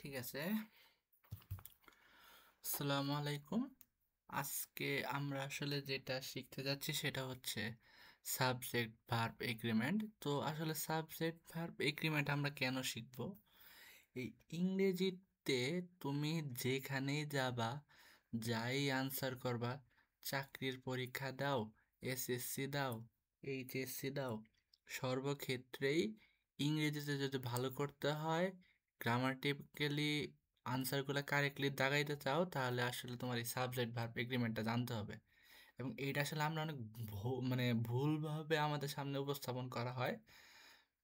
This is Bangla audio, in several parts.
ঠিক আছে। আসসালামু আলাইকুম। আজকে আমরা আসলে যেটা শিখতে যাচ্ছি সেটা হচ্ছে সাবজেক্ট ভার্ব এগ্রিমেন্ট। তো আসলে সাবজেক্ট ভার্ব এগ্রিমেন্ট আমরা কেন শিখব? এই ইংরেজিতে তুমি যেখানেই যাবা, যাই আনসার করবা, চাকরির পরীক্ষা দাও, এসএসসি দাও, এইচএসসি দাও, সর্বক্ষেত্রেই ইংরেজিতে যদি ভালো করতে হয়, গ্রামাটিক্যালি আনসারগুলো কারেক্টলি দাগাইতে চাও, তাহলে আসলে তোমার এই সাবজেক্ট ভার্ব এগ্রিমেন্টটা জানতে হবে। এবং এইটা আসলে আমরা অনেক মানে ভুলভাবে আমাদের সামনে উপস্থাপন করা হয়,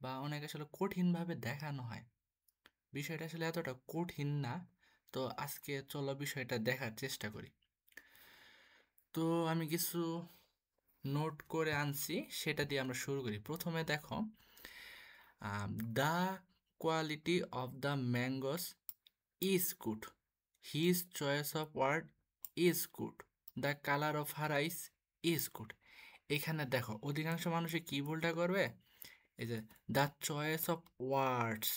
বা অনেক আসলে কঠিনভাবে দেখানো হয়। বিষয়টা আসলে এতটা কঠিন না। তো আজকে চলো বিষয়টা দেখার চেষ্টা করি। তো আমি কিছু নোট করে আনছি, সেটা দিয়ে আমরা শুরু করি। প্রথমে দেখো, the quality of the mangoes is good, his choice of word is good, the colour of her eyes is good. এখানে দেখো অধিকাংশ মানুষই কি ভুলটা করবে, এই যে the choice of words,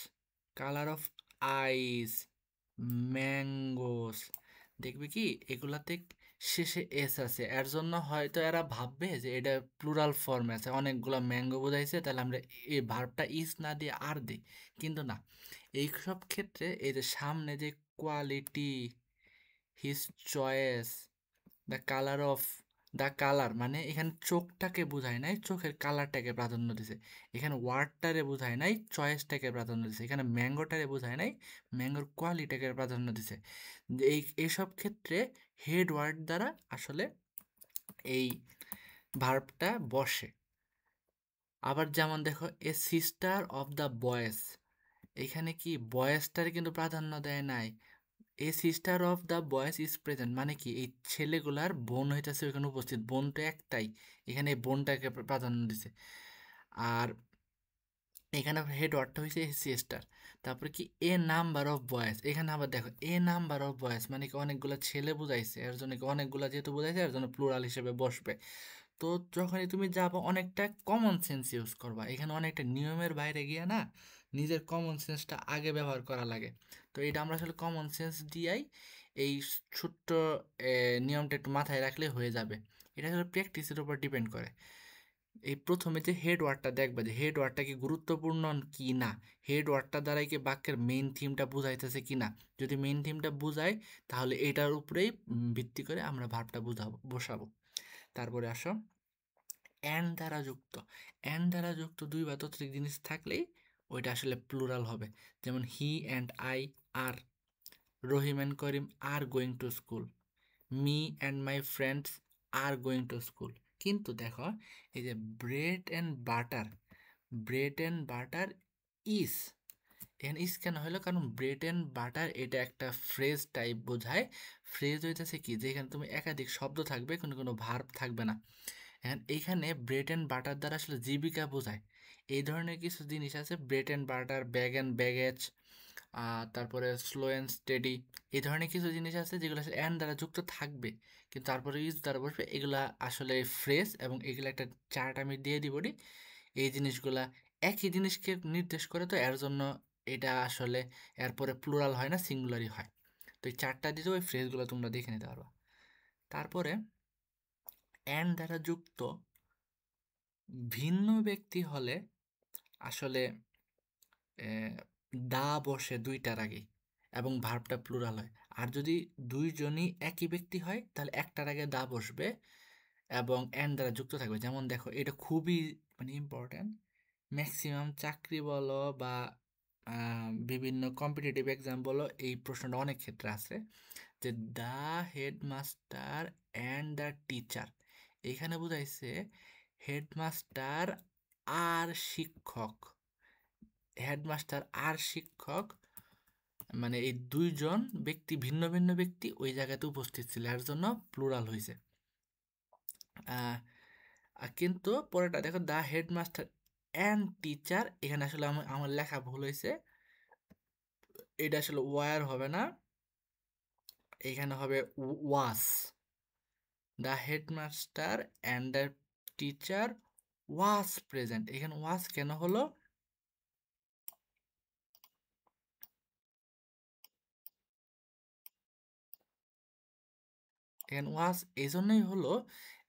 colour of eyes, mangoes, দেখবে কি এগুলাতে শেষে এস আছে, এর জন্য হয়তো এরা ভাববে যে এটা প্লুরাল ফর্মে আছে, অনেকগুলো ম্যাঙ্গো বোঝাইছে, তাহলে আমরা এই ভার্বটা ইস না দিয়ে আর দিই। কিন্তু না, এই সব ক্ষেত্রে এই যে সামনে যে quality, his choice, the colour of, the colour মানে এখানে চোখটাকে বোঝায় নাই, চোখের কালারটাকে প্রাধান্য দিছে। এখানে ওয়ার্ডটারে বোঝায় নাই, চয়েসটাকে প্রাধান্য দিছে। এখানে ম্যাঙ্গোটারে বোঝায় নাই, ম্যাঙ্গোর কোয়ালিটিকে প্রাধান্য দিছে। এইসব ক্ষেত্রে হেড ওয়ার্ড দ্বারা আসলে এই ভার্বটা বসে। আবার যেমন দেখো, এ সিস্টার অফ দ্য বয়েস, এখানে কি বয়েসটার কিন্তু প্রাধান্য দেয় নাই, এ সিস্টার অফ দ্য বয়েস ইজ প্রেজেন্ট, মানে কি এই ছেলেগুলার বোন হইতেছে ওইখানে উপস্থিত, বোন তো একটাই, এখানে এই বোনটাকে প্রাধান্য দিছে। আর এখানে হেড ওয়ার্ডটা হয়েছে সিস্টার। তারপরে কি এ নাম্বার অফ বয়েস, এখানে আবার দেখো এ নাম্বার অফ বয়েস মানে কি অনেকগুলো ছেলে বুঝাইছে, এর জন্য কি অনেকগুলা যেহেতু বুঝাইছে এর জন্য প্লুরাল হিসেবে বসবে। তো যখনই তুমি যাবো অনেকটা কমন সেন্স ইউজ করবা, এখানে অনেকটা নিয়মের বাইরে গিয়ে না, নিজের কমন সেন্সটা আগে ব্যবহার করা লাগে। তো এটা আমরা আসলে কমন সেন্স দিয়াই এই ছোট্ট নিয়মটা একটু মাথায় রাখলে হয়ে যাবে। এটা আসলে প্র্যাকটিসের উপর ডিপেন্ড করে। এই প্রথমে যে হেড ওয়ার্ডটা দেখবা, যে হেড ওয়ার্ডটা কি গুরুত্বপূর্ণ কি না, হেড ওয়ার্ডটা দ্বারাই কি বাক্যের মেইন থিমটা বুঝাইতেছে কি না। যদি মেইন থিমটা বুঝায়, তাহলে এটার উপরেই ভিত্তি করে আমরা ভার্বটা বসাবো। তারপরে আসো, অ্যান্ড দ্বারা যুক্ত, অ্যান্ড দ্বারা যুক্ত দুই বা ততোধিক জিনিস থাকলেই ওইটা আসলে প্লুরাল হবে। যেমন he and I are, Rahim and Karim are going to school, me and my friends are going to school. কিন্তু দেখো, এই যে bread and butter, bread and butter is, এখানে ইজ কেন হলো, কারণ ব্রেড অ্যান্ড বাটার এটা একটা ফ্রেজ টাইপ বোঝায়। ফ্রেজ হইতেছে কি, যেখানে তুমি একাধিক শব্দ থাকবে, কোনো কোনো ভার্ব থাকবে না। এইখানে ব্রেড অ্যান্ড বাটার দ্বারা আসলে জীবিকা বোঝায়। এই ধরনের কিছু জিনিস আছে, bread and butter, bag and baggage, তারপরে স্লো অ্যান্ড স্টেডি, এই ধরনের কিছু জিনিস আছে যেগুলো আসলে অ্যান্ড দ্বারা যুক্ত থাকবে, কিন্তু তারপরে ইজ দ্বারা বসবে। এগুলা আসলে ফ্রেজ, এবং এগুলো একটা চার্ট আমি দিয়ে দিব। এই জিনিসগুলা একই জিনিসকে নির্দেশ করে, তো এর জন্য এটা আসলে এরপরে প্লুরাল হয় না, সিঙ্গুলারই হয়। তো এই চারটা দিয়ে ওই ফ্রেজগুলো তোমরা দেখে নিতে পারবা। তারপরে অ্যান্ড দ্বারা যুক্ত ভিন্ন ব্যক্তি হলে আসলে দা বসে দুইটার আগে, এবং ভার্বটা প্লুরাল হয়। আর যদি দুইজনই একই ব্যক্তি হয়, তাহলে একটার আগে দা বসবে এবং এন্ড দ্বারা যুক্ত থাকবে। যেমন দেখো, এটা খুবই মানে ইম্পর্ট্যান্ট, ম্যাক্সিমাম চাকরি বলো বা বিভিন্ন কম্পিটিটিভ এক্সাম বলো, এই প্রশ্নটা অনেক ক্ষেত্রে আছে, যে the headmaster and the teacher, এখানে বুঝাইছে হেডমাস্টার আর শিক্ষক, হেডমাস্টার আর শিক্ষক মানে এই দুইজন ব্যক্তি, ভিন্ন ভিন্ন ব্যক্তি ওই জায়গাতে উপস্থিত ছিল, এর জন্য প্লুরাল হয়েছে। কিন্তু পরেরটা দেখো, দ্য হেডমাস্টার অ্যান্ড টিচার, এখানে আসলে আমার লেখা ভুল হয়েছে, এটা আসলে ওয়ার হবে না, এখানে হবে was. The headmaster and the teacher was present, এখানে ওয়াস কেন হলো, এখানে ওয়াজ এই জন্যই হলো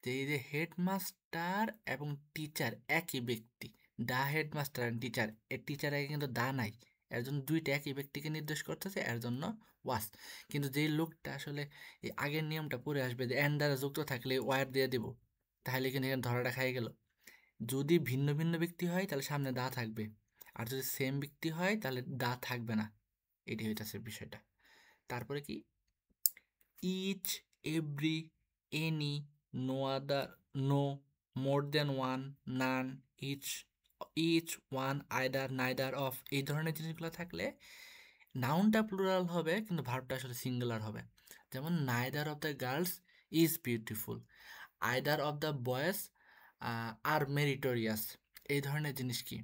যে এই যে হেডমাস্টার এবং টিচার একই ব্যক্তি, দা হেডমাস্টার অ্যান্ড টিচার, এর টিচার আগে কিন্তু দা নাই, এর জন্য দুইটা একই ব্যক্তিকে নির্দেশ করতেছে, এর জন্য ওয়াজ। কিন্তু যেই লোকটা আসলে এই আগের নিয়মটা পড়ে আসবে যে এন দ্বারা যুক্ত থাকলে ওয়ার দিয়ে দিব, তাহলে কিন্তু এখানে ধরাটা খাই গেল। যদি ভিন্ন ভিন্ন ব্যক্তি হয় তাহলে সামনে দা থাকবে, আর যদি সেম ব্যক্তি হয় তাহলে দা থাকবে না। এটি হইতেছে বিষয়টা। তারপরে কি, each, every, any, no other, no, more than one, none, each one, either, neither of, এই ধরনের জিনিসগুলো থাকলে নাউনটা প্লুরাল হবে কিন্তু ভার্বটা আসলে সিঙ্গুলার হবে। যেমন neither of the girls is beautiful, either of the boys are meritorious, এই ধরনের জিনিস কি,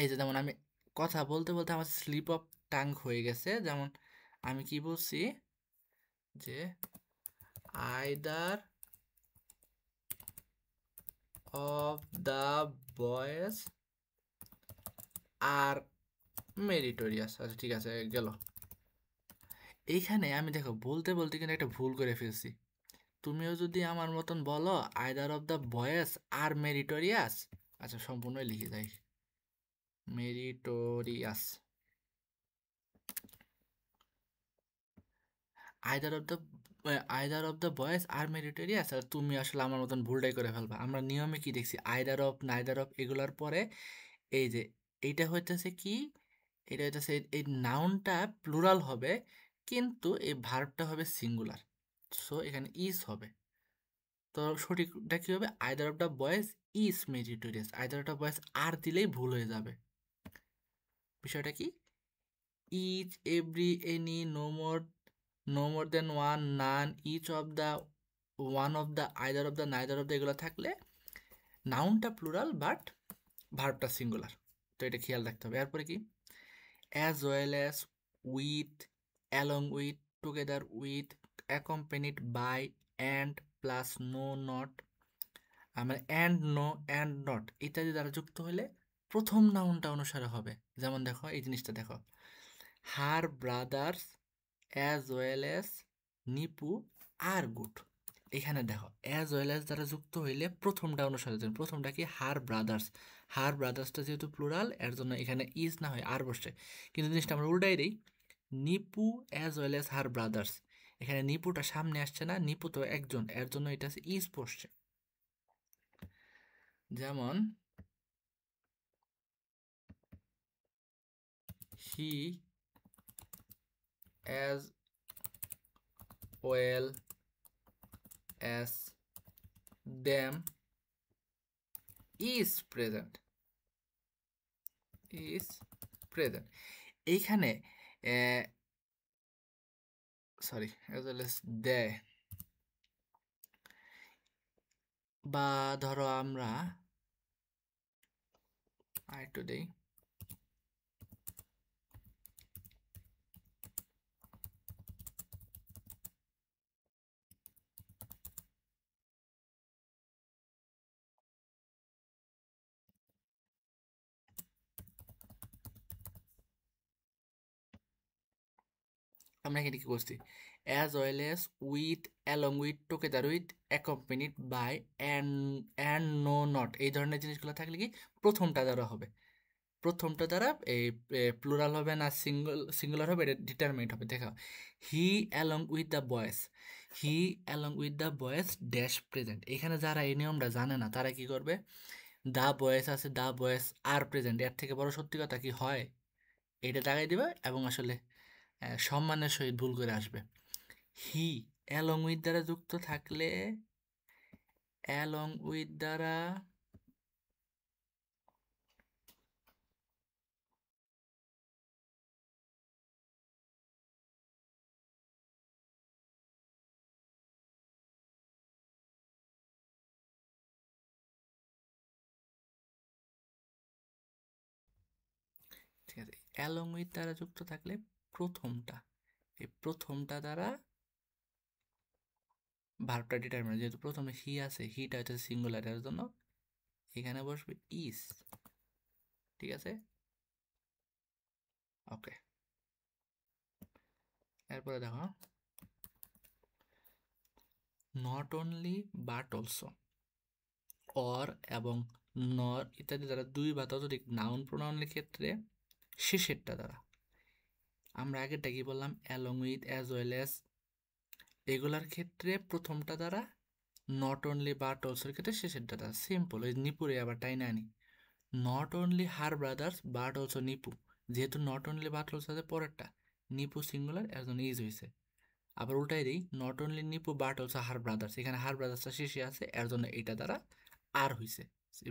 এই যে যেমন আমি কথা বলতে বলতে আমার স্লিপ অফ টাং হয়ে গেছে, যেমন আমি কি বলছি যে either of the boys are meritorious. আচ্ছা ঠিক আছে গেল। এইখানে আমি দেখো বলতে বলতে কিন্তু একটা ভুল করে ফেলছি। তুমিও যদি আমার মতন বলো either of the boys are meritorious, আচ্ছা সম্পূর্ণই লিখে যাই meritorious, either of the either of the boys are meritorious, আর তুমি আসলে আমার মতন ভুলটাই করে ফেলবা। আমরা নিয়মে কি দেখছি, আইদার অফ নাইদার অফ এগুলোর পরে এই যে এইটা হইতেছে কি, এটা হইতেছে এই নাউনটা প্লুরাল হবে কিন্তু এই ভার্বটা হবে সিঙ্গুলার, সো এখানে ইজ হবে। তো সঠিকটা কি হবে, either of the boys is meritorious, either of the boys are দিলেই ভুল হয়ে যাবে। বিষয়টা কি, each, every, any, no more than one, none, each of the, one of the, either of the, neither of the, এগুলো থাকলে নাউনটা প্লুরাল বাট ভার্বটা সিঙ্গুলার। তো এটা খেয়াল রাখতে হবে। এরপরে কি, as well as, with, along with, together with, accompanied by, and, plus, no, not, আমরা অ্যান্ড, নো, অ্যান্ড নট ইত্যাদি দ্বারা যুক্ত হলে প্রথম নাউনটা অনুসারে হবে। যেমন দেখো এই জিনিসটা দেখো, her brothers as well as Nipu are good, এখানে দেখো অ্যাজ ওয়েল অ্যাজ দ্বারা যুক্ত হইলে প্রথমটা অনুসারে যাবে। প্রথমটা কি, হার ব্রাদার্স, হার ব্রাদার্সটা যেহেতু প্লুরাল এর জন্য এখানে ইজ না হয় আর বসে, কিন্তু জিনিসটা আমরা উল্টাই দিই, Nipu as well as her brothers, এখানে নিপুটা সামনে আসছে না, নিপু তো একজন, এর জন্য এটা ইজ বসছে। যেমন হি as well as them is present, is present, এইখানে sorry as well as they, বা ধরো আমরা আরেকটু দেই, আমরা এখানে কি করছি, as well as, with, along with, together with, accompanied by, and no not, এই ধরনের জিনিসগুলো থাকলে কি প্রথমটা দ্বারা হবে, প্রথমটা দ্বারা এই প্লুরাল হবে না সিঙ্গুলার হবে, এটা ডিটারমাইন্ড হবে। দেখো, হি অ্যালং উইথ দ্য বয়েস, হি অ্যালং উইথ দ্য বয়েস ড্যাশ প্রেজেন্ট, এখানে যারা এই নিয়মটা জানে না তারা কি করবে, দ্য বয়েস আছে, দ্য বয়েস আর প্রেজেন্ট, এর থেকে বড় সত্যি কথা কি হয়, এটা দাগাই দিবে এবং আসলে সম্মানের সহিত ভুল করে আসবে। হি অ্যালং উইথ দ্বারা যুক্ত থাকলে, অ্যালং উইথ দ্বারা ঠিক আছে, অ্যালং উইথ দ্বারা যুক্ত থাকলে প্রথমটা, এই প্রথমটা দ্বারা ভার্বটা ডিটারমিন, যেহেতু প্রথমে হি আছে, হিটা হচ্ছে সিঙ্গুলার, এর জন্য এখানে বসবে ইস। ঠিক আছে, ওকে। এরপরে দেখো, not only but also, or এবং নর ইত্যাদি দ্বারা দুই বা ততোধিক নাউন প্রোনাউনের ক্ষেত্রে শেষেরটা দ্বারা। আমরা আগেরটা কি বললাম, along with, as well as, এগুলার ক্ষেত্রে প্রথমটা দ্বারা, নট অনলি বাট অলসোর ক্ষেত্রে শেষেরটা দ্বারা। সিম্পল। ওই নিপুরে আবার টাইনা আনি, not only her brothers but also Nipu, যেহেতু নট অনলি বাট অলসো আছে পরেরটা, নিপু সিঙ্গুলার এর জন্য ইজ হয়েছে। আবার উল্টাই দিই, not only Nipu but also her brothers, এখানে হার ব্রাদার্সটা শেষে আছে এর জন্য এইটা দ্বারা আর হয়েছে,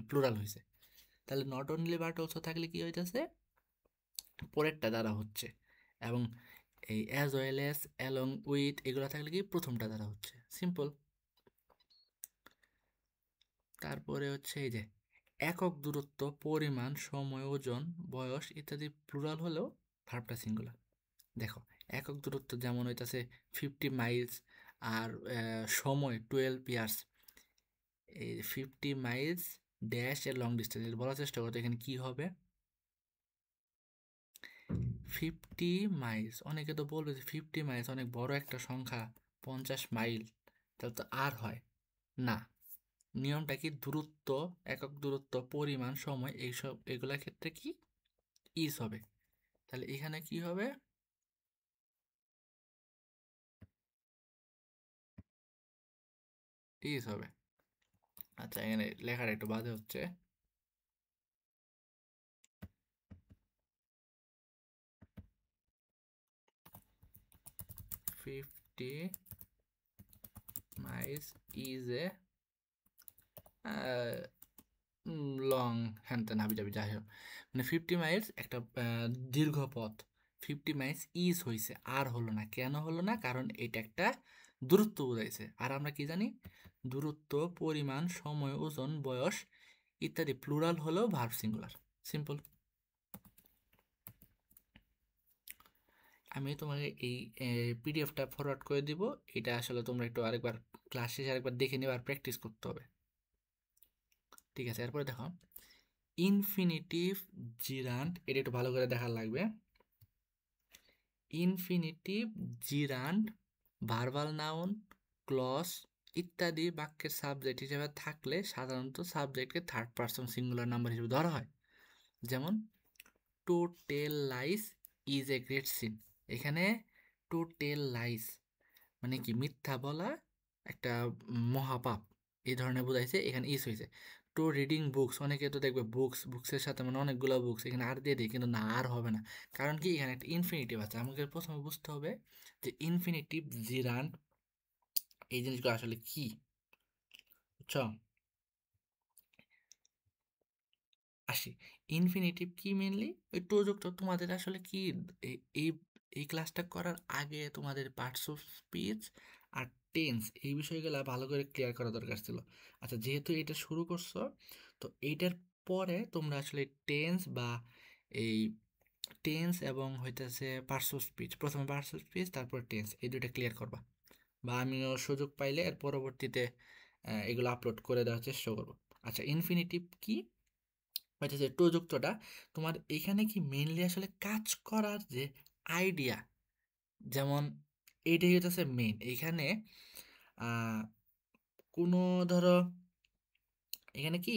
প্লুরাল হয়েছে। তাহলে নট অনলি বাট অলসো থাকলে কি হইতেছে, পরেরটা দ্বারা হচ্ছে। এবং এই as well as, along with, এগুলো থাকলে কি প্রথমটা দ্বারা হচ্ছে। সিম্পল। তারপরে হচ্ছে এই যে একক দূরত্ব, পরিমাণ, সময়, ওজন, বয়স ইত্যাদি প্লুরাল হলেও ভার্বটা সিঙ্গুলার। দেখো, একক দূরত্ব যেমন হইতাছে 50 মাইলস, আর সময় 12 ইয়ার্স। এই 50 মাইলস ড্যাশ এর লং ডিস্টেন্স বলার চেষ্টা করতে, এখানে কি হবে, 50 মাইলস। অনেকে তো বলবে যে 50 মাইলস অনেক বড় একটা সংখ্যা, 50 মাইল, তাহলে তো আর হয় না। নিয়মটা কি, দূরত্ব, একক দূরত্ব, পরিমাণ, সময়, এইসব এগুলোর ক্ষেত্রে কি ইজ হবে। তাহলে এখানে কি হবে, ইজ হবে। আচ্ছা, এখানে লেখাটা একটু বাজে হচ্ছে। 50 মাইলস ইজ এ লং, হ্যান ত্যান হাবি যাবি, যাই হোক, মানে 50 মাইলস একটা দীর্ঘ পথ। 50 মাইলস ইজ হয়েছে, আর হলো না। কেন হলো না, কারণ এটা একটা দূরত্ব বোঝাইছে। আর আমরা কি জানি, দূরত্ব, পরিমাণ, সময়, ওজন, বয়স ইত্যাদি প্লুরাল হলেও ভার্ব সিঙ্গুলার। সিম্পল। আমি তোমাকে এই পিডিএফটা ফরওয়ার্ড করে দিব। এটা আসলে তোমরা একটু আরেকবার ক্লাস শেষে আরেকবার দেখে নেবে আর প্র্যাকটিস করতে হবে। ঠিক আছে, এরপরে দেখো ইনফিনিটিভ, জিরান্ট, এটা একটু ভালো করে দেখা লাগবে। Infinitive, gerund, verbal noun, clause ইত্যাদি বাক্যের সাবজেক্ট হিসেবে থাকলে সাধারণত সাবজেক্টকে থার্ড পারসন সিঙ্গুলার নাম্বার হিসেবে ধরা হয়। যেমন to tell lies is a great sin. এখানে টু টেল লাইস মানে কি, মিথ্যা বলা একটা মহাপাপ, এই ধরনের বোঝাইছে। এখানে ইস হয়েছে। টু রিডিং বুকস, অনেকে তো দেখবে বুকস, বুকসের সাথে মানে অনেকগুলো বুকস, এখানে আর দিয়ে দিই, কিন্তু না, আর হবে না। কারণ কি, এখানে একটা ইনফিনিটিভ আছে। আমাকে প্রথমে বুঝতে হবে যে ইনফিনিটিভ, জিরান্ড, এই জিনিসগুলো আসলে কি, বুঝছো? আসি, ইনফিনিটিভ কি মেনলি, ওই প্রযুক্ত তোমাদের আসলে কি, এই এই ক্লাসটা করার আগে তোমাদের পার্টস অফ স্পিচ আর টেন্স এই বিষয়গুলো ভালো করে ক্লিয়ার করা দরকার ছিল। আচ্ছা, যেহেতু এটা শুরু করছো, তো এইটার পরে তোমরা আসলে টেন্স বা এই টেন্স এবং হইতেছে পার্টস অফ স্পিচ, প্রথমে পার্টস অফ স্পিচ তারপর টেন্স, এই দুইটা ক্লিয়ার করবা। বা আমিও সুযোগ পাইলে এর পরবর্তীতে এগুলো আপলোড করে দেওয়ার চেষ্টা করবো। আচ্ছা, ইনফিনিটিভ কি হইতেছে, প্রযুক্তটা তোমার এখানে কি মেইনলি আসলে কাজ করার যে আইডিয়া, যেমন এইটাই হইতেছে মেইন। এখানে আহ, কোনো ধরো এখানে কি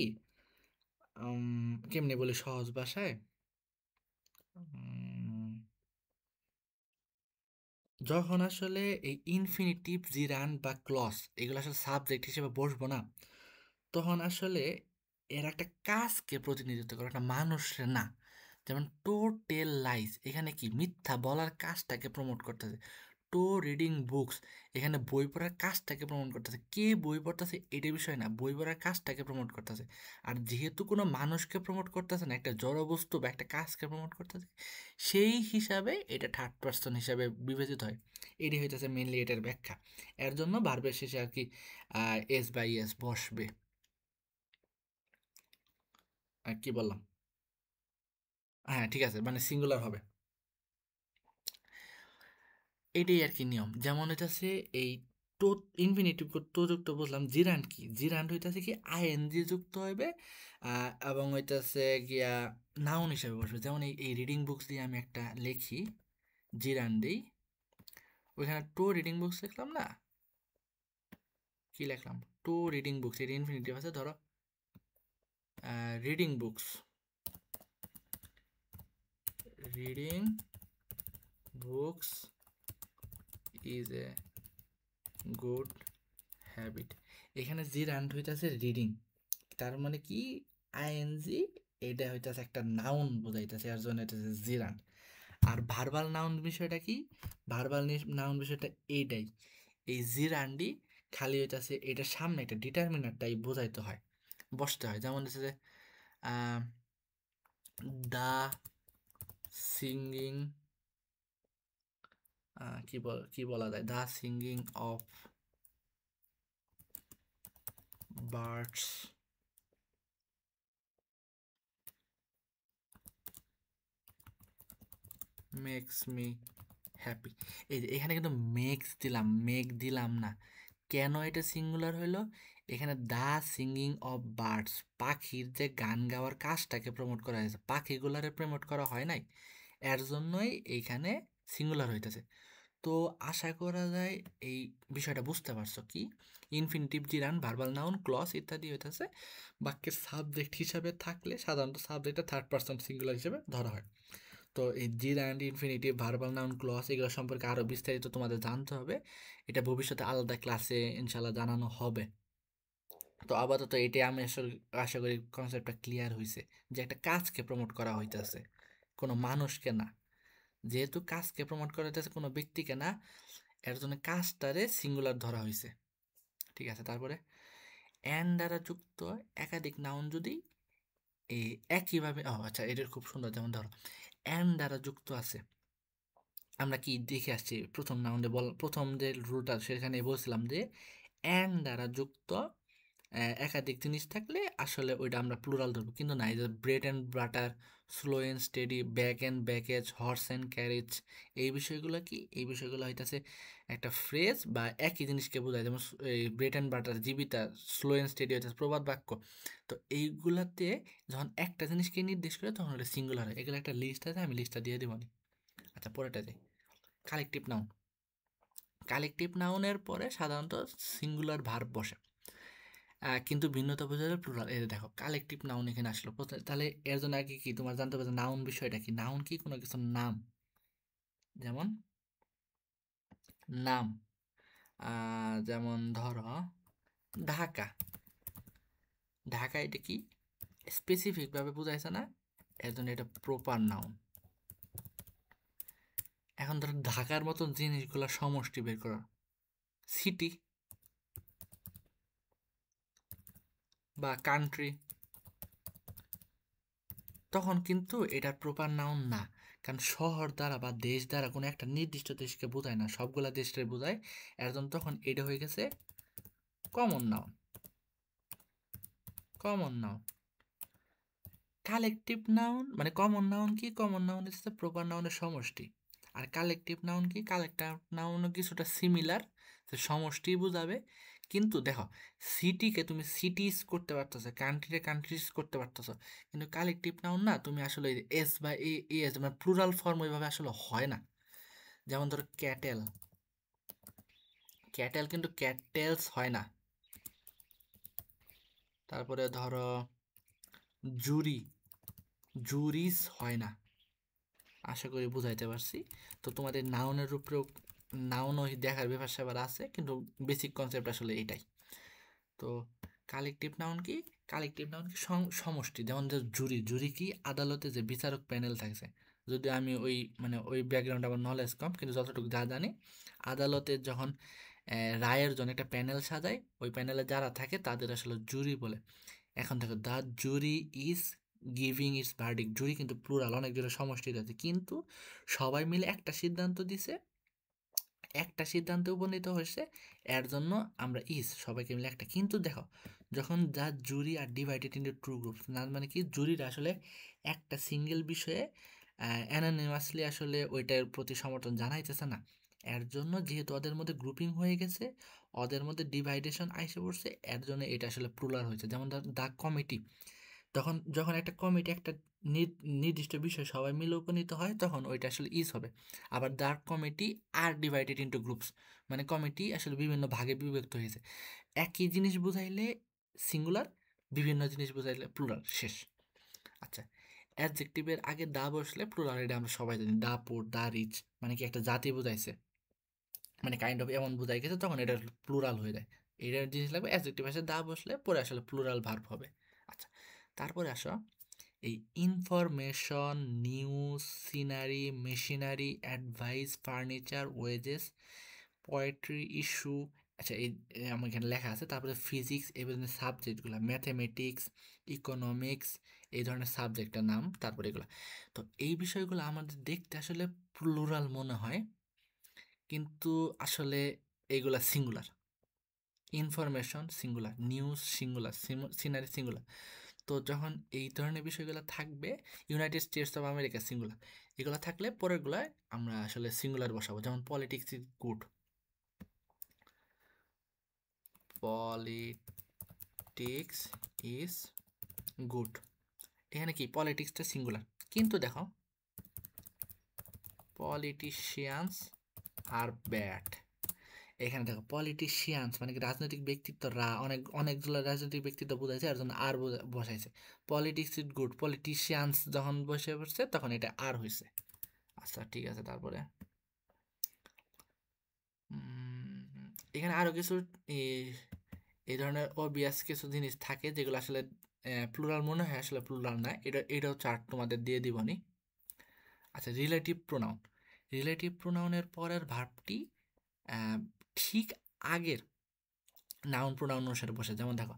কেমনে বলি সহজ ভাষায়, উম, যখন আসলে এই ইনফিনিটিভ, জিরান বা ক্লজ এগুলো আসলে সাবজেক্ট হিসেবে বসবো না, তখন আসলে এর একটা কাজকে প্রতিনিধিত্ব করে, একটা মানুষের না। যেমন টু টেল লাইস, এখানে কি মিথ্যা বলার কাজটাকে প্রমোট করতেছে। টু রিডিং বুকস, এখানে বই পড়ার কাজটাকে প্রমোট করতেছে। কে বই পড়তেছে এটা বিষয় না, বই পড়ার কাজটাকে প্রমোট করতেছে। আর যেহেতু কোনো মানুষকে প্রমোট করতেছে না, একটা জড় বস্তু বা একটা কাজকে প্রমোট করতেছে, সেই হিসাবে এটা থার্ড পার্সন হিসাবে বিবেচিত হয়। এটি হইতেছে মেনলি এটার ব্যাখ্যা। এর জন্য ভার্বের শেষে আর কি এস বাই এস বসবে। কি বললাম, হ্যাঁ ঠিক আছে, মানে সিঙ্গুলার হবে। এটাই আর কি নিয়ম। যেমন হইতাছে এই টো, ইনফিনিটিভ তো যুক্ত বুঝলাম। জিরান্ড কি, জিরান্ড হইতাছে কি আইএনজি যুক্ত হইবে, এবং হইতাছে গিয়া নাউন হিসেবে বসবে। যেমন এই এই রিডিং বুকস দিয়ে আমি একটা লিখি, জিরান্ড দিই, ওইখানে টু রিডিং বুকস লিখলাম না, কি লিখলাম, 2 রিডিং বুকস, এর ইনফিনিটিভ আছে, ধরো reading books, reading books is a good habit. এখানে জি রান হইতেছে রিডিং, তার মানে কি আইএনজি, এটা হইতেছে একটা নাউন বোঝাইতেছে, এর জন্য এটা জিরান। আর ভার্বাল নাউন বিষয়টা কি, ভার্বাল নাউন বিষয়টা এইটাই, এই জিরান্ডি খালি হইতেছে এটার সামনে একটা ডিটারমিনারটাই বোঝাইতে হয়, বসতে হয়। যেমন হচ্ছে যে দা সিঙ্গিং, কি বলা যায়, the singing of birds makes me happy. এই যে এখানে কিন্তু মেক্স দিলাম, মেক দিলাম না। কেন এটা সিঙ্গুলার হইলো, এখানে দা সিঙ্গিং অফ বার্ডস, পাখির যে গান গাওয়ার কাজটাকে প্রমোট করা হয়েছে, পাখিগুলারে প্রমোট করা হয় নাই, এর জন্যই এইখানে সিঙ্গুলার হইতেছে। তো আশা করা যায় এই বিষয়টা বুঝতে পারছো, কি ইনফিনিটিভ জিরান ভার্বাল নাউন ক্লজ ইত্যাদি হইতেছে বাক্যের সাবজেক্ট হিসাবে থাকলে সাধারণত সাবজেক্টটা থার্ড পারসন সিঙ্গুলার হিসেবে ধরা হয়। তো এই gerund infinitive verbal noun clause এগুলো সম্পর্কে আরও বিস্তারিত তোমাদের জানতে হবে, এটা ভবিষ্যতে আলাদা ক্লাসে ইনশাল্লাহ জানানো হবে। তো আপাতত এটাই আমি আসলে আশা করি কনসেপ্টটা ক্লিয়ার হয়েছে, যে একটা কাজকে প্রমোট করা হইতেছে, কোনো মানুষকে না। যেহেতু কাজকে প্রমোট করা হইতেছে, কোনো ব্যক্তিকে না, এর জন্য কাজটারে সিঙ্গুলার ধরা হয়েছে। ঠিক আছে, তারপরে অ্যান দ্বারা যুক্ত একাধিক নাউন যদি এই একইভাবে, ও আচ্ছা, এটার খুব সুন্দর, যেমন ধরো অ্যান দ্বারা যুক্ত আছে, আমরা কি দেখে আসছি প্রথম রাউন্ডে, প্রথম যে রুলটা সেখানে বলছিলাম যে অ্যান দ্বারা যুক্ত একাধিক জিনিস থাকলে আসলে ওইটা আমরা প্লুরাল ধরবো, কিন্তু না, এই যে bread and butter, slow and steady, bag and baggage, horse and carriage, এই বিষয়গুলো কি, এই বিষয়গুলো হইতেছে একটা ফ্রেজ বা একই জিনিসকে বোঝায়। যেমন এই ব্রেড অ্যান্ড বাটার জীবিতা, স্লো অ্যান্ড স্টেডি হইতেছে প্রবাদ বাক্য। তো এইগুলাতে যখন একটা জিনিসকে নির্দেশ করে তখন ওটা সিঙ্গুলার হয়। এগুলো একটা লিস্ট আছে, আমি লিস্টটা দিয়ে দিব। আচ্ছা, পরেরটা যাই, কালেকটিভ নাউন। কালেকটিভ নাউনের পরে সাধারণত সিঙ্গুলার ভার্ব বসে, কিন্তু ভিন্নতা বোঝালে প্লুরাল। এই যে দেখো কালেকটিভ নাউন এখানে আসলো, তাহলে এর জন্য আগে কি তোমার জানতে হবে নাউন বিষয়টা কি, নাউন কি কোনো কিছুর নাম, যেমন নাম, যেমন ধরো ঢাকা, ঢাকা এটা কি স্পেসিফিক ভাবে বোঝাইছে না, এর জন্য এটা প্রপার নাউন। এখন ধরো ঢাকার মতন জিনিসগুলো সমষ্টি বের করো, সিটি বা কান্ট্রি, তখন কিন্তু এটা প্রপার নাউন না, কারণ শহর দ্বারা বা দেশ দ্বারা কোনো একটা নির্দিষ্ট দেশকে বোঝায় না, সবগুলা দেশকে বোঝায়। এর জন্য তখন এটা হয়ে গেছে common noun, common noun. Collective noun মানে কমন নাউন কি, কমন নাউন হচ্ছে প্রপার নাউনের সমষ্টি, আর কালেকটিভ নাউন কি, কালেকটিভ নাউনও কিছুটা সিমিলার, সমষ্টি বোঝাবে। কিন্তু দেখো সিটিকে তুমি সিটিস করতে পারতেছো, কান্ট্রিতে কান্ট্রিজ করতে পারতেছো, কিন্তু কালেকটিভ নাউন না, তুমি আসলে এস বা এস মানে প্লুরাল ফর্ম ওইভাবে আসলে হয় না। যেমন ধরো ক্যাটেল, ক্যাটেল কিন্তু ক্যাটেলস হয় না। তারপরে ধরো জুরি, জুরিস হয় না। আশা করি বুঝাইতে পারছি। তো তোমাদের নাউনের উপরেও নাউনও দেখার ব্যাপার স্যাপার আছে, কিন্তু বেসিক কনসেপ্ট আসলে এটাই। তো কালেকটিভ নাউন কি, কালেকটিভ নাউন কি সমষ্টি, যেমন যে জুরি, জুরি কি আদালতে যে বিচারক প্যানেল থাকছে, যদি আমি ওই মানে ওই ব্যাকগ্রাউন্ড আমার নলেজ কম, কিন্তু যতটুকু যা জানি, আদালতের যখন রায়ের জন্য একটা প্যানেল সাজায়, ওই প্যানেলে যারা থাকে তাদের আসলে জুরি বলে। এখন দেখো the jury is giving its verdict, jury কিন্তু প্লুরাল, অনেক জনের সমষ্টি আছে, কিন্তু সবাই মিলে একটা সিদ্ধান্ত দিছে, একটা সিদ্ধান্তে উপনীত হয়েছে, এর জন্য আমরা ইজ সবাইকে মিলে একটা। কিন্তু দেখো যখন যা জুরি আর ডিভাইডেড ইন্টু টু গ্রুপস, না মানে কি জুরিরা আসলে একটা সিঙ্গেল বিষয়ে অ্যানোনিমাসলি আসলে ওইটার প্রতি সমর্থন জানাইতেছে না, এর জন্য যেহেতু ওদের মধ্যে গ্রুপিং হয়ে গেছে, ওদের মধ্যে ডিভাইডেশন আইসে পড়ছে, এর জন্য এটা আসলে প্লুরাল হয়েছে। যেমন ধর দ্য কমিটি, যখন একটা কমিটি একটা নির্দিষ্ট বিষয় সবাই মিলে উপনীত হয় তখন ওইটা আসলে ইজ হবে। আবার the committee are divided into groups, মানে কমিটি আসলে বিভিন্ন ভাগে বিভক্ত হয়েছে। একই জিনিস বুঝাইলে সিঙ্গুলার, বিভিন্ন জিনিস বুঝাইলে প্লুরাল, শেষ। আচ্ছা, অ্যাডজেক্টিভের আগে দা বসলে প্লুরাল, এটা আমরা সবাই জানি। দা পুর, দা রিচ, মানে কি একটা জাতি বুঝাইছে, মানে কাইন্ড অফ এমন বুঝাই গেছে, তখন এটা প্লুরাল হয়ে যায়। এটার জিনিস লাগবে অ্যাডজেক্টিভ আসে দা বসলে, পরে আসলে প্লুরাল ভার্ব হবে। আচ্ছা, তারপরে আসো এই information, news, scenery, machinery, advice, furniture, wages, poetry, issue. আচ্ছা, আমার এখানে লেখা আছে। তারপরে ফিজিক্স, এই ধরনের সাবজেক্টগুলো, ম্যাথমেটিক্স, ইকোনমিক্স, এই ধরনের সাবজেক্টের নাম। তারপরে এগুলো, তো এই বিষয়গুলো আমাদের দেখতে আসলে প্লুরাল মনে হয়, কিন্তু আসলে এইগুলা singular. Information singular, news singular, scenery singular. তো যখন এই ধরনের বিষয়গুলো থাকবে, United states of America singular, এগুলো থাকলে পরেরগুলায় আমরা আসলে সিঙ্গুলার বসাবো। যেমন politics is good, politics is good, এখানে কি পলিটিক্সটা সিঙ্গুলার, কিন্তু দেখো পলিটিশিয়ানস আর ব্যাড। এখানে দেখো পলিটিশিয়ানস মানে কি রাজনৈতিক ব্যক্তিত্ব, অনেকগুলো রাজনৈতিক ব্যক্তিত্ব বোঝাইছে, আর জন্য আর বসাইছে। পলিটিক্স ইজ গুড, পলিটিশিয়ানস যখন বসে পড়ছে তখন এটা আর হয়েছে। আচ্ছা ঠিক আছে, তারপরে এখানে আরো কিছু এই ধরনের অবিয়াস কিছু জিনিস থাকে যেগুলো আসলে প্লুরাল মনে হয়, আসলে প্লুরাল না। এটাও চার্ট তোমাদের দিয়ে দিবনি। আচ্ছা, রিলেটিভ প্রোনাউন। রিলেটিভ প্রোনাউনের পরের ভার্বটি ঠিক আগের নাউন প্রোনাউন অনুসারে বসে। যেমন দেখো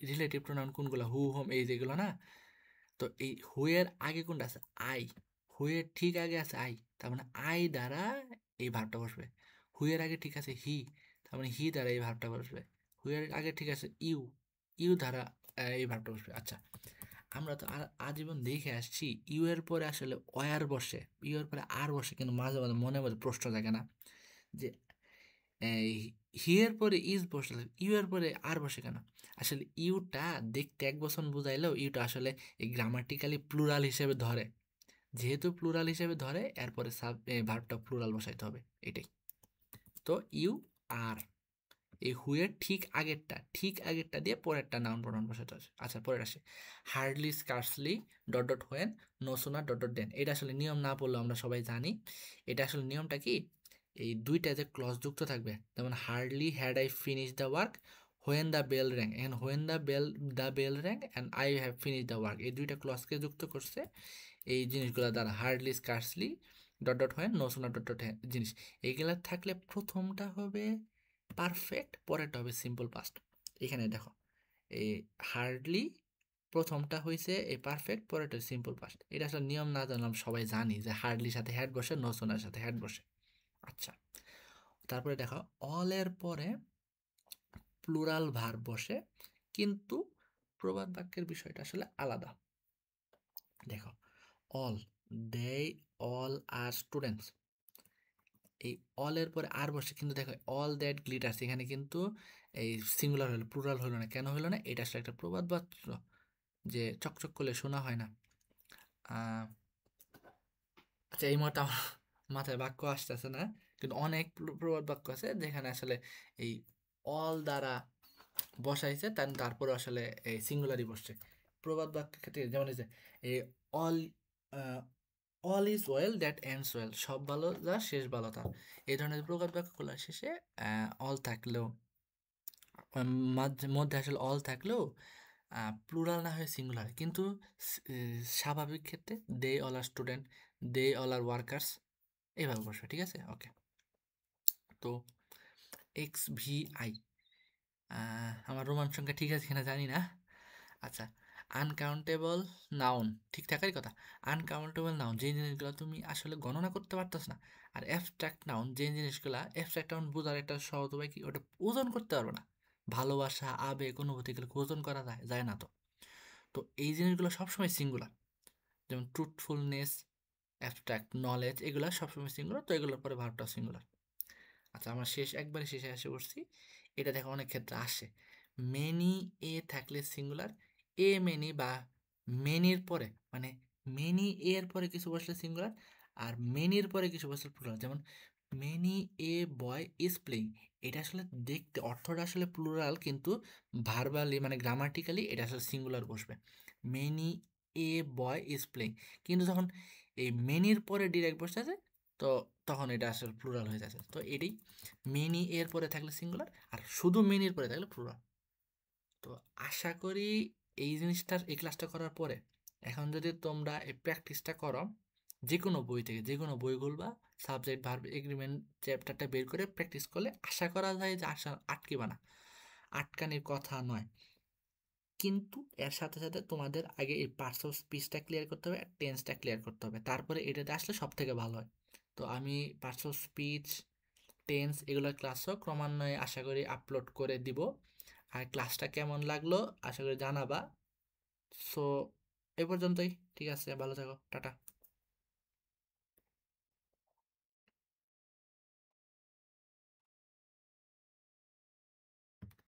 রিলেটিভ প্রোনাউন কোনগুলো, হু, হোম, এই যেগুলো না। তো এই হু এর আগে কোনটা আছে, আই। হু এর ঠিক আগে আছে আই, তার মানে আই দ্বারা এই ভার্বটা বসবে। হু এর আগে ঠিক আছে হি, তার মানে হি দ্বারা এই ভার্বটা বসবে। হু এর আগে ঠিক আছে ইউ, ইউ দ্বারা এই ভার্বটা বসবে। আচ্ছা, আমরা তো আজীবন দেখে আসছি ইউ এর পরে আসলে ওয়ার বসে, ইউ এর পরে আর বসে, কিন্তু মাঝে মাঝে মনে মধ্যে প্রশ্ন জাগে না যে হি এর পরে ইজ বসলে ইউ এর পরে আর বসে কেন। আসলে ইউটা দেখতে এক বছর বুঝাইলেও ইউটা আসলে এই গ্রামাটিক্যালি প্লুরাল হিসেবে ধরে। যেহেতু প্লুরাল হিসেবে ধরে, এরপরে ভার্বটা প্লুরাল বসাইতে হবে, এটাই। তো ইউ আর, এই হুয়ের ঠিক আগেরটা দিয়ে পরেরটা নাউন প্রোনাউন বসাতে হবে। আচ্ছা, পরের আসে hardly, scarcely, dot dot when, no sooner, dot dot than. এটা আসলে নিয়ম না পড়লেও আমরা সবাই জানি। এটা আসলে নিয়মটা কি, এই দুইটা যে ক্লজ যুক্ত থাকবে, যেমন hardly had I finish the work, when the bell rang, এখানে when the bell rang and I have finish the work, এই দুইটা ক্লজকে যুক্ত করছে এই জিনিসগুলো দ্বারা। Hardly, scarcely, dot dot when, no sooner, dot dot জিনিস, এইগুলা থাকলে প্রথমটা হবে পারফেক্ট, পরেরটা হবে সিম্পল পাস্ট। এখানে দেখো এই হার্ডলি প্রথমটা হয়েছে এই পারফেক্ট, পরেরটা সিম্পল পাস্ট। এটা আসলে নিয়ম না জানলাম, সবাই জানি যে হার্ডলির সাথে হ্যাড বসে, নো সোনার সাথে হ্যাড বসে। আচ্ছা, তারপরে দেখো অল এর পরে প্লুরাল ভার্ব বসে, কিন্তু প্রবাদ বাক্যের বিষয়টা আসলে আলাদা। দেখো all, they all are students, এই অল এর পরে আর বসে, কিন্তু দেখো অল দ্যাট গ্লিটার্স, এখানে কিন্তু এই সিঙ্গুলার হলো, প্লুরাল হলো না। কেন হলো না? এটা আসলে একটা প্রবাদ বাক্য, যে চকচক করলে শোনা হয় না। আচ্ছা, এই মুহূর্তে আমার মাথায় বাক্য আসতেছে না, কিন্তু অনেক প্রবাদ বাক্য আছে যেখানে আসলে এই অল দ্বারা বসাইছে, তারপরে আসলে এই সিঙ্গুলারই বসছে। প্রবাদ বাক্যের ক্ষেত্রে যেমন এই যে এই all all is well that ends well, সব ভালো যা শেষ ভালো তার। এই ধরনের প্রবাদ বাক্যগুলোর শেষে অল থাকলেও, মধ্যে আসলে অল থাকলেও প্লুরাল না হয়ে সিঙ্গুলার, কিন্তু স্বাভাবিক ক্ষেত্রে they all are student, they all are workers, এইভাবে বসবে। ঠিক আছে, ওকে। তো এক্স ভি আই, আমার রোমান সংখ্যা ঠিক আছে কিনা জানি না। আচ্ছা, আনকাউন্টেবল নাউন, ঠিক থাকারই কথা। আনকাউন্টেবল নাউন, যে জিনিসগুলো তুমি আসলে গণনা করতে পারতেছ না। আর অ্যাবস্ট্রাক্ট নাউন, যে জিনিসগুলো অ্যাবস্ট্রাক্ট নাউন বোঝার একটা সহজ উপায় কি, ওটা ওজন করতে পারবে না। ভালোবাসা, আবেগ, অনুভূতিগুলো ওজন করা যায় না। তো এই জিনিসগুলো সবসময় সিঙ্গুলার, যেমন ট্রুথফুলনেস, অ্যাবস্ট্রাক্ট নলেজ, এগুলো সবসময় সিঙ্গুলার। তো এগুলোর পরে ভার্বটাও সিঙ্গুলার। আচ্ছা, আমরা একবারে শেষে এসে পড়ছি। এটা দেখো অনেক ক্ষেত্রে আসে, মেনি এ থাকলে সিঙ্গুলার, এ মেনি বা মেনির পরে, মানে মেনি এর পরে কিছু বসলে সিঙ্গুলার, আর মেনির পরে কিছু বসলে প্লুরাল। যেমন many a boy is playing, এটা আসলে দেখতে অর্থটা আসলে প্লুরাল, কিন্তু ভার্বালি মানে গ্রামাটিক্যালি এটা আসলে সিঙ্গুলার বসবে। Many a boy is playing, কিন্তু যখন এই মেনির পরে ডিরেক্ট বসে আছে, তো তখন এটা আসলে প্লুরাল হয়ে যাচ্ছে। তো এটাই, মেনি এর পরে থাকলে সিঙ্গুলার, আর শুধু মেনির পরে থাকলে প্লুরাল। তো আশা করি এই জিনিসটার, এই ক্লাসটা করার পরে এখন যদি তোমরা এই প্র্যাকটিসটা করো, যে কোনো বই থেকে, যে কোনো বই খুলবা, সাবজেক্ট ভার্ব এগ্রিমেন্ট চ্যাপ্টারটা বের করে প্র্যাকটিস করলে আশা করা যায় যে আশা আটকিবা না, আটকানির কথা নয়। কিন্তু এর সাথে সাথে তোমাদের আগে এই পার্টস অফ স্পিচটা ক্লিয়ার করতে হবে, টেন্সটা ক্লিয়ার করতে হবে, তারপরে এটাতে আসলে সব থেকে ভালো হয়। তো আমি পার্টস অফ স্পিচ, টেন্স এগুলোর ক্লাসও ক্রমান্বয়ে আশা করি আপলোড করে দিব। আর ক্লাসটা কেমন লাগলো আশা করি জানাবা। সো এ পর্যন্তই, ঠিক আছে, ভালো থাকো, টাটা।